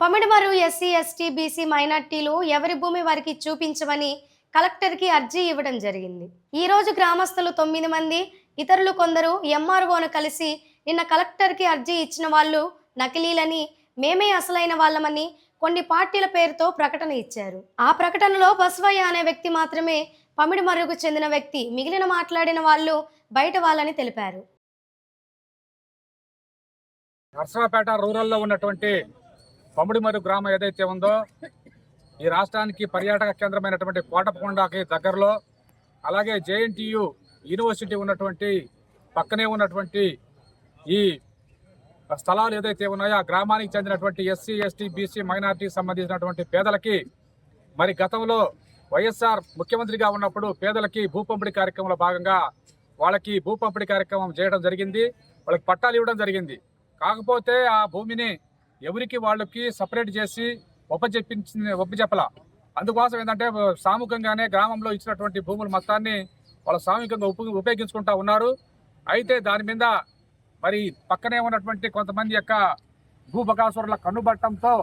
Pamidimarru SC, ST, BC మైనార్టీలు ఎవరి భూమి వారికి చూపించమని కలెక్టర్కి అర్జీ ఇవ్వడం జరిగింది. ఈ రోజు గ్రామస్తులు 9 మంది, ఇతరులు కొందరు ఎంఆర్ఓను కలిసి నిన్న కలెక్టర్కి అర్జీ ఇచ్చిన వాళ్ళు నకిలీలని, మేమే అసలైన వాళ్ళమని కొన్ని పార్టీల పేరుతో ప్రకటన ఇచ్చారు. ఆ ప్రకటనలో బసవయ్య అనే వ్యక్తి మాత్రమే పమిడిమర్రుకు చెందిన వ్యక్తి, మిగిలిన మాట్లాడిన వాళ్ళు బయట వాళ్ళని తెలిపారు. నర్సరావుపేట రూరల్లో ఉన్నటువంటి పమిడిమర్రు గ్రామం ఏదైతే ఉందో, ఈ రాష్ట్రానికి పర్యాటక కేంద్రమైనటువంటి కోటపకొండకి దగ్గరలో, అలాగే జేఎన్టీయు యూనివర్సిటీ ఉన్నటువంటి పక్కనే ఉన్నటువంటి ఈ స్థలాలు ఏదైతే ఉన్నాయో, ఆ గ్రామానికి చెందినటువంటి ఎస్సీ, ఎస్టీ, బీసీ మైనార్టీకి సంబంధించినటువంటి పేదలకి మరి గతంలో వైఎస్ఆర్ ముఖ్యమంత్రిగా ఉన్నప్పుడు పేదలకి భూపంపిణీ కార్యక్రమంలో భాగంగా వాళ్ళకి భూపంపిణీ కార్యక్రమం చేయడం జరిగింది. వాళ్ళకి పట్టాలు ఇవ్వడం జరిగింది. కాకపోతే ఆ భూమిని ఎవరికి వాళ్ళకి సపరేట్ చేసి ఒప్పచెప్పలా. అందుకోసం ఏంటంటే సామూహికంగానే గ్రామంలో ఇచ్చినటువంటి భూముల మొత్తాన్ని వాళ్ళు సామూహికంగా ఉపయోగించుకుంటా ఉన్నారు. అయితే దాని మీద మరి పక్కనే ఉన్నటువంటి కొంతమంది యొక్క భూబకాసురుల కన్నుబట్టంతో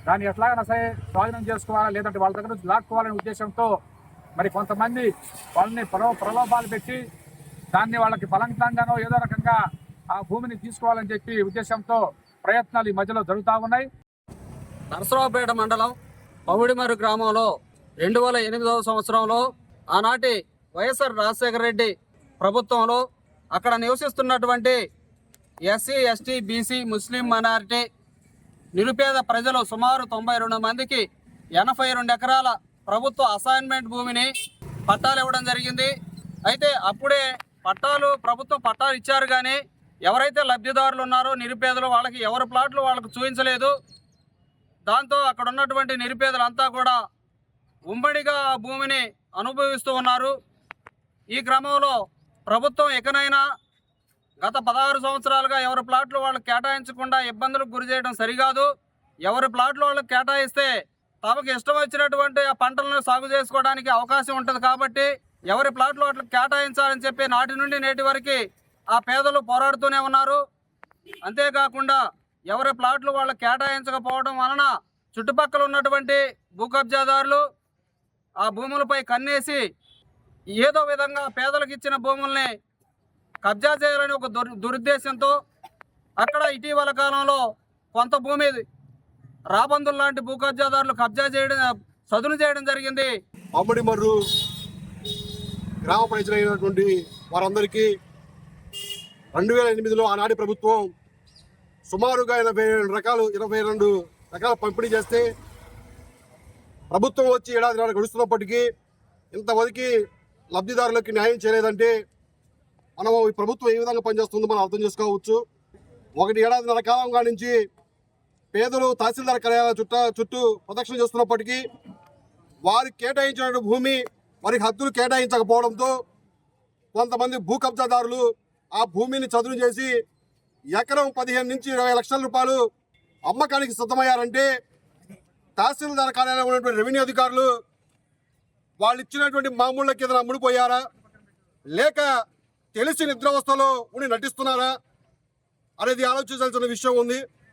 దాన్ని ఎట్లాగైనా సరే స్వాధీనం చేసుకోవాలా, లేదంటే వాళ్ళ దగ్గర నుంచి లాక్కోవాలనే ఉద్దేశంతో మరి కొంతమంది వాళ్ళని ప్రలోభాలు పెట్టి దాన్ని వాళ్ళకి బలవంతంగానో ఏదో రకంగా ఆ భూమిని తీసుకోవాలని చెప్పి ఉద్దేశంతో ప్రయత్నాలు ఈ మధ్యలో జరుగుతూ ఉన్నాయి. నరసరావుపేట మండలం పమిడిమర్రు గ్రామంలో 2008వ సంవత్సరంలో ఆనాటి వైఎస్ఆర్ రాజశేఖర రెడ్డి ప్రభుత్వంలో అక్కడ నివసిస్తున్నటువంటి ఎస్సీ, ఎస్టీ, బీసీ, ముస్లిం మైనారిటీ నిరుపేద ప్రజలు సుమారు 92 మందికి 82 ఎకరాల ప్రభుత్వ అసైన్మెంట్ భూమిని పట్టాలు ఇవ్వడం జరిగింది. అయితే అప్పుడే ప్రభుత్వం పట్టాలు ఇచ్చారు, కానీ ఎవరైతే లబ్ధిదారులు ఉన్నారో నిరుపేదలు వాళ్ళకి ఎవరి ప్లాట్లు వాళ్ళకు చూపించలేదు. దాంతో అక్కడ ఉన్నటువంటి నిరుపేదలంతా కూడా ఉమ్మడిగా ఆ భూమిని అనుభవిస్తూ ఉన్నారు. ఈ క్రమంలో ప్రభుత్వం ఎకనైనా గత 16 సంవత్సరాలుగా ఎవరి ప్లాట్లు వాళ్ళకి కేటాయించకుండా ఇబ్బందులకు గురి చేయడం సరికాదు. ఎవరి ప్లాట్లు వాళ్ళకి కేటాయిస్తే తమకు ఇష్టం వచ్చినటువంటి ఆ పంటలను సాగు చేసుకోవడానికి అవకాశం ఉంటుంది. కాబట్టి ఎవరి ప్లాట్లు వాళ్ళకి కేటాయించాలని చెప్పి నాటి నుండి నేటి వరకు ఆ పేదలు పోరాడుతూనే ఉన్నారు. అంతేకాకుండా ఎవరి ప్లాట్లు వాళ్ళకి కేటాయించకపోవడం వలన చుట్టుపక్కల ఉన్నటువంటి భూ కబ్జాదారులు ఆ భూములపై కన్నేసి ఏదో విధంగా పేదలకు ఇచ్చిన భూముల్ని కబ్జా చేయాలని ఒక దురుద్దేశంతో అక్కడ ఇటీవల కాలంలో కొంత భూమి రాబందులు లాంటి భూ కబ్జాదారులు చదును చేయడం జరిగింది. పమిడిమర్రు గ్రామ ప్రజలైనటువంటి వారందరికీ 2008లో ఆనాటి ప్రభుత్వం సుమారుగా 22 రకాల పంపిణీ చేస్తే ప్రభుత్వం వచ్చి ఏడాది గడుస్తున్నప్పటికీ ఇంతవరకు లబ్ధిదారులకి న్యాయం చేయలేదంటే మనం ఈ ప్రభుత్వం ఏ విధంగా పనిచేస్తుందో మనం అర్థం చేసుకోవచ్చు. 1 ఏడాదిన్నర కాలంగా నుంచి పేదలు తహసీల్దార్ కార్యాలయాల చుట్టూ ప్రదక్షిణ చేస్తున్నప్పటికీ వారికి కేటాయించిన భూమి వారికి హద్దులు కేటాయించకపోవడంతో కొంతమంది భూ కబ్జాదారులు ఆ భూమిని చదును చేసి ఎకరం 15 నుంచి 20 లక్షల రూపాయలు అమ్మకానికి సిద్ధమయ్యారంటే తహసీల్దార్ కార్యాలయంలో ఉన్నటువంటి రెవెన్యూ అధికారులు వాళ్ళు ఇచ్చినటువంటి మామూళ్ళ కింద ముడిపోయారా, లేక తెలిసి నిద్రావస్థలో ఉండి నటిస్తున్నారా అనేది ఆలోచించాల్సిన విషయం ఉంది.